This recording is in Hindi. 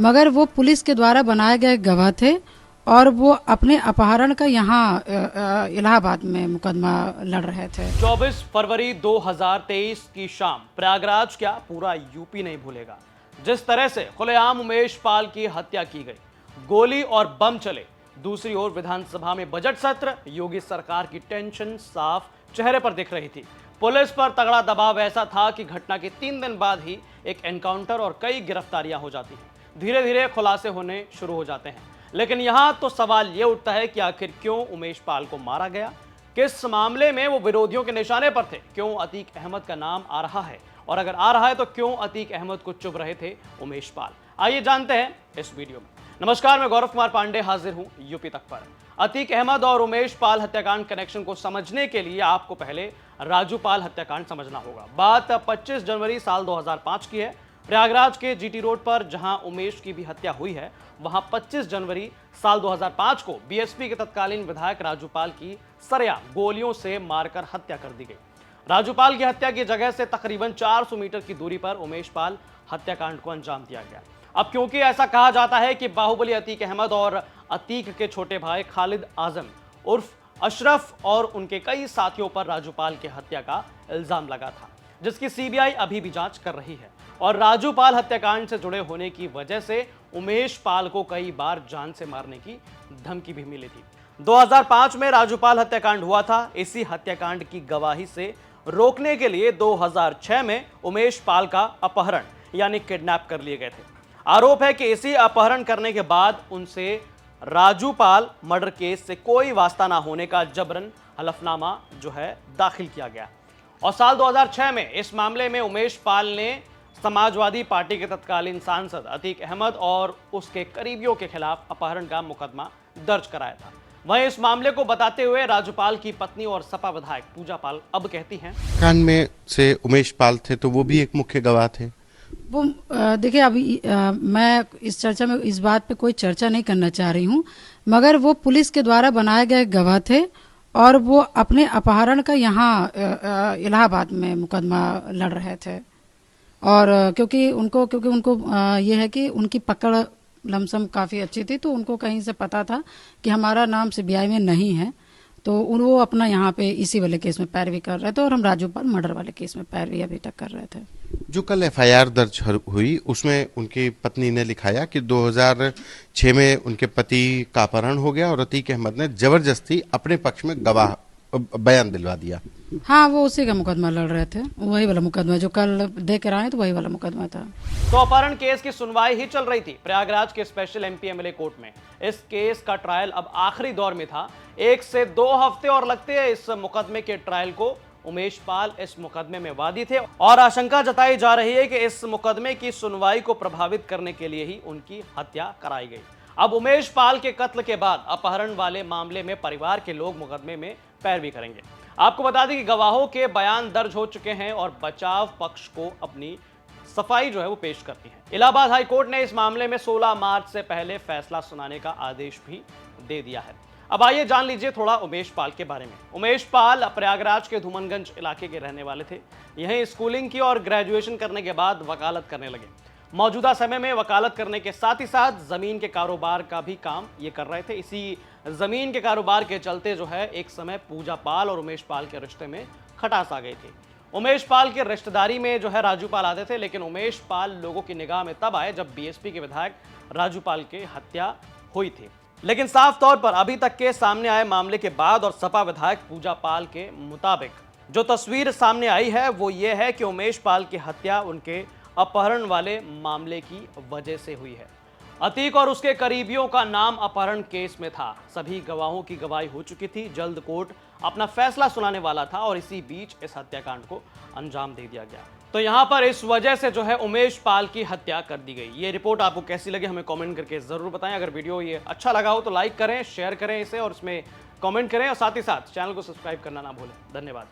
मगर वो पुलिस के द्वारा बनाए गए गवाह थे और वो अपने अपहरण का यहाँ इलाहाबाद में मुकदमा लड़ रहे थे। 24 फरवरी 2023 की शाम प्रयागराज क्या पूरा यूपी नहीं भूलेगा। जिस तरह से खुलेआम उमेश पाल की हत्या की गई, गोली और बम चले, दूसरी ओर विधानसभा में बजट सत्र, योगी सरकार की टेंशन साफ चेहरे पर दिख रही थी। पुलिस पर तगड़ा दबाव ऐसा था कि घटना के 3 दिन बाद ही एक एनकाउंटर और कई गिरफ्तारियां हो जाती हैं। धीरे धीरे खुलासे होने शुरू हो जाते हैं। लेकिन यहां तो सवाल यह उठता है कि आखिर क्यों उमेश पाल को मारा गया, किस मामले में वो विरोधियों के निशाने पर थे, क्यों अतीक अहमद का नाम आ रहा है, और अगर आ रहा है तो क्यों अतीक अहमद को चुभ रहे थे उमेश पाल। आइए जानते हैं इस वीडियो में। नमस्कार, मैं गौरव कुमार पांडे हाजिर हूं यूपी तक पर। अतीक अहमद और उमेश पाल हत्याकांड कनेक्शन को समझने के लिए आपको पहले राजू पाल हत्याकांड समझना होगा। बात 25 जनवरी साल 2005 की है। प्रयागराज के जीटी रोड पर जहां उमेश की भी हत्या हुई है, वहां 25 जनवरी साल 2005 को बीएसपी के तत्कालीन विधायक राजू पाल की सरेआम गोलियों से मारकर हत्या कर दी गई। राजू पाल की हत्या की जगह से तकरीबन 400 मीटर की दूरी पर उमेश पाल हत्याकांड को अंजाम दिया गया। अब क्योंकि ऐसा कहा जाता है कि बाहुबली अतीक अहमद और अतीक के छोटे भाई खालिद आजम उर्फ अशरफ और उनके कई साथियों पर राजू पाल की हत्या का इल्जाम लगा था, जिसकी सीबीआई अभी भी जांच कर रही है। और राजू पाल हत्याकांड से जुड़े होने की वजह से उमेश पाल को कई बार जान से मारने की धमकी भी मिली थी। 2005 में राजू पाल हत्याकांड हुआ था। इसी हत्याकांड की गवाही से रोकने के लिए 2006 में उमेश पाल का अपहरण यानी किडनैप कर लिए गए थे। आरोप है कि इसी अपहरण करने के बाद उनसे राजू पाल मर्डर केस से कोई वास्ता ना होने का जबरन हलफनामा जो है दाखिल किया गया। और साल 2006 में इस मामले में उमेश पाल ने समाजवादी पार्टी के तत्कालीन सांसद अतीक अहमद और उसके करीबियों के खिलाफ अपहरण का मुकदमा दर्ज कराया था। वहीं इस मामले को बताते हुए राजूपाल की पत्नी और सपा विधायक पूजा पाल अब कहती हैं, कांड में से उमेश पाल थे तो वो भी एक मुख्य गवाह थे। वो देखिए, अभी मैं इस चर्चा में इस बात पे कोई चर्चा नहीं करना चाह रही हूँ, मगर वो पुलिस के द्वारा बनाए गए गवाह थे और वो अपने अपहरण का यहाँ इलाहाबाद में मुकदमा लड़ रहे थे। और क्योंकि उनको ये है कि उनकी पकड़ लमसम काफ़ी अच्छी थी, तो उनको कहीं से पता था कि हमारा नाम सीबीआई में नहीं है, तो वो अपना यहाँ पे इसी वाले केस में पैरवी कर रहे थे और हम राजू पाल मर्डर वाले केस में पैरवी अभी तक कर रहे थे। जो कल एफआईआर दर्ज हुई उसमें उनकी पत्नी ने लिखाया कि 2006 में उनके पति का अपहरण हो गया और अतीक अहमद ने जबरदस्ती अपने पक्ष में गवाह बयान दिलवा दिया। हाँ, वो उसी का मुकदमा लड़ रहे थे, वही वाला मुकदमा जो कल दे कर आए, तो वही वाला मुकदमा था। तो अपहरण केस की सुनवाई ही चल रही थी प्रयागराज के स्पेशल एमपी एमएलए कोर्ट में। इस केस का ट्रायल अब आखिरी दौर में था। 1 से 2 हफ्ते और लगते हैं इस मुकदमे के ट्रायल को। उमेश पाल इस मुकदमे में वादी थे और आशंका जताई जा रही है कि इस मुकदमे की सुनवाई को प्रभावित करने के लिए ही उनकी हत्या कराई गई। अब उमेश पाल के कत्ल के बाद अपहरण वाले मामले में परिवार के लोग मुकदमे में पैरवी करेंगे। आपको बता दें कि गवाहों के बयान दर्ज हो चुके हैं और बचाव पक्ष को अपनी सफाई जो है वो पेश करती है। इलाहाबाद हाई कोर्ट ने इस मामले में 16 मार्च से पहले फैसला सुनाने का आदेश भी दे दिया है। अब आइए जान लीजिए थोड़ा उमेश पाल के बारे में। उमेश पाल प्रयागराज के धूमनगंज इलाके के रहने वाले थे। यहीं स्कूलिंग की और ग्रेजुएशन करने के बाद वकालत करने लगे। मौजूदा समय में वकालत करने के साथ ही साथ जमीन के कारोबार का भी काम ये कर रहे थे। इसी जमीन के कारोबार के चलते जो है एक समय पूजा पाल और उमेश पाल के रिश्ते में खटास आ गई थी। उमेश पाल के रिश्तेदारी में जो है राजू पाल आते थे, लेकिन उमेश पाल लोगों की निगाह में तब आए जब बीएसपी के विधायक राजू पाल की हत्या हुई थी। लेकिन साफ तौर पर अभी तक के सामने आए मामले के बाद और सपा विधायक पूजा पाल के मुताबिक जो तस्वीर सामने आई है वो ये है कि उमेश पाल की हत्या उनके अपहरण वाले मामले की वजह से हुई है। अतीक और उसके करीबियों का नाम अपहरण केस में था। सभी गवाहों की गवाही हो चुकी थी। जल्द कोर्ट अपना फैसला सुनाने वाला था और इसी बीच इस हत्याकांड को अंजाम दे दिया गया। तो यहाँ पर इस वजह से जो है उमेश पाल की हत्या कर दी गई। ये रिपोर्ट आपको कैसी लगी हमें कमेंट करके जरूर बताएं। अगर वीडियो ये अच्छा लगा हो तो लाइक करें, शेयर करें इसे और इसमें कमेंट करें और साथ ही साथ चैनल को सब्सक्राइब करना ना भूलें। धन्यवाद।